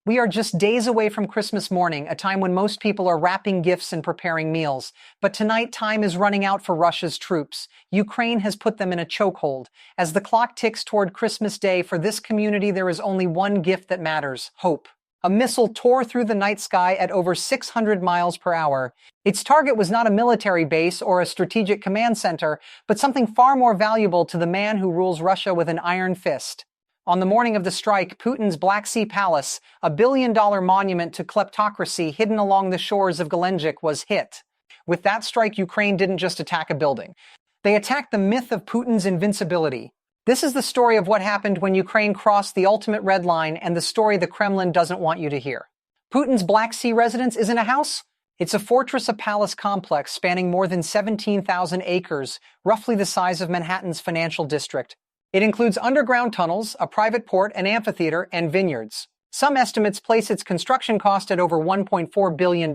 We are just days away from Christmas morning, a time when most people are wrapping gifts and preparing meals. But tonight, time is running out for Russia's troops. Ukraine has put them in a chokehold. As the clock ticks toward Christmas Day, for this community there is only one gift that matters: hope. A missile tore through the night sky at over 600 miles per hour. Its target was not a military base or a strategic command center, but something far more valuable to the man who rules Russia with an iron fist. On the morning of the strike, Putin's Black Sea Palace, a billion-dollar monument to kleptocracy hidden along the shores of Gelendzhik, was hit. With that strike, Ukraine didn't just attack a building. They attacked the myth of Putin's invincibility. This is the story of what happened when Ukraine crossed the ultimate red line, and the story the Kremlin doesn't want you to hear. Putin's Black Sea residence isn't a house. It's a fortress, a palace complex spanning more than 17,000 acres, roughly the size of Manhattan's financial district. It includes underground tunnels, a private port, an amphitheater, and vineyards. Some estimates place its construction cost at over $1.4 billion.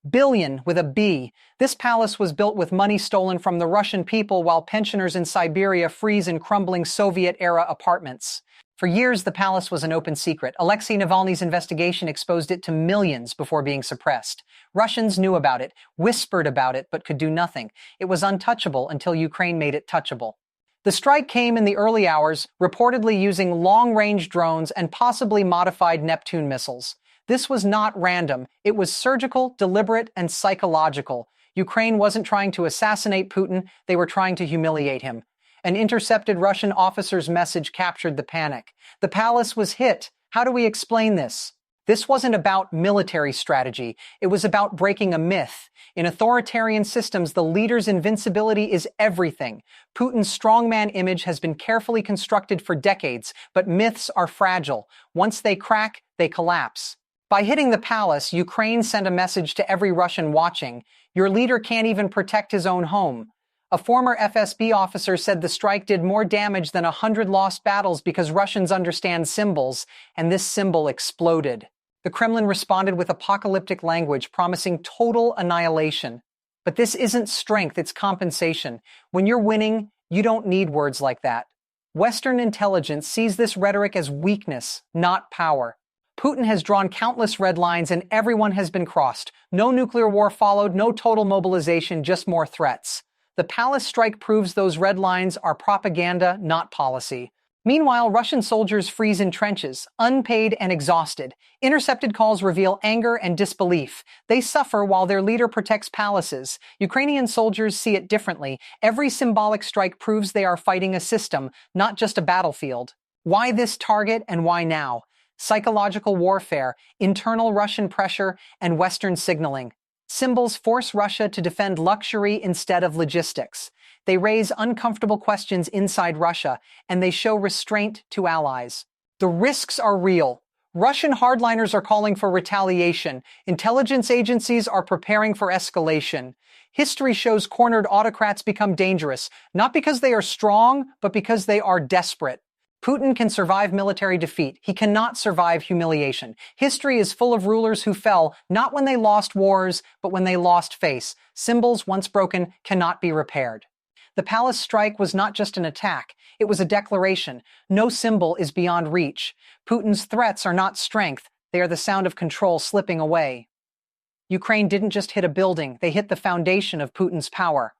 Billion with a B. This palace was built with money stolen from the Russian people while pensioners in Siberia freeze in crumbling Soviet-era apartments. For years, the palace was an open secret. Alexei Navalny's investigation exposed it to millions before being suppressed. Russians knew about it, whispered about it, but could do nothing. It was untouchable until Ukraine made it touchable. The strike came in the early hours, reportedly using long-range drones and possibly modified Neptune missiles. This was not random. It was surgical, deliberate, and psychological. Ukraine wasn't trying to assassinate Putin, they were trying to humiliate him. An intercepted Russian officer's message captured the panic. The palace was hit. How do we explain this? This wasn't about military strategy. It was about breaking a myth. In authoritarian systems, the leader's invincibility is everything. Putin's strongman image has been carefully constructed for decades, but myths are fragile. Once they crack, they collapse. By hitting the palace, Ukraine sent a message to every Russian watching: your leader can't even protect his own home. A former FSB officer said the strike did more damage than 100 lost battles because Russians understand symbols, and this symbol exploded. The Kremlin responded with apocalyptic language, promising total annihilation. But this isn't strength, it's compensation. When you're winning, you don't need words like that. Western intelligence sees this rhetoric as weakness, not power. Putin has drawn countless red lines and everyone has been crossed. No nuclear war followed, no total mobilization, just more threats. The palace strike proves those red lines are propaganda, not policy. Meanwhile, Russian soldiers freeze in trenches, unpaid and exhausted. Intercepted calls reveal anger and disbelief. They suffer while their leader protects palaces. Ukrainian soldiers see it differently. Every symbolic strike proves they are fighting a system, not just a battlefield. Why this target and why now? Psychological warfare, internal Russian pressure, and Western signaling. Symbols force Russia to defend luxury instead of logistics. They raise uncomfortable questions inside Russia, and they show restraint to allies. The risks are real. Russian hardliners are calling for retaliation. Intelligence agencies are preparing for escalation. History shows cornered autocrats become dangerous, not because they are strong, but because they are desperate. Putin can survive military defeat. He cannot survive humiliation. History is full of rulers who fell, not when they lost wars, but when they lost face. Symbols, once broken, cannot be repaired. The palace strike was not just an attack. It was a declaration. No symbol is beyond reach. Putin's threats are not strength. They are the sound of control slipping away. Ukraine didn't just hit a building. They hit the foundation of Putin's power.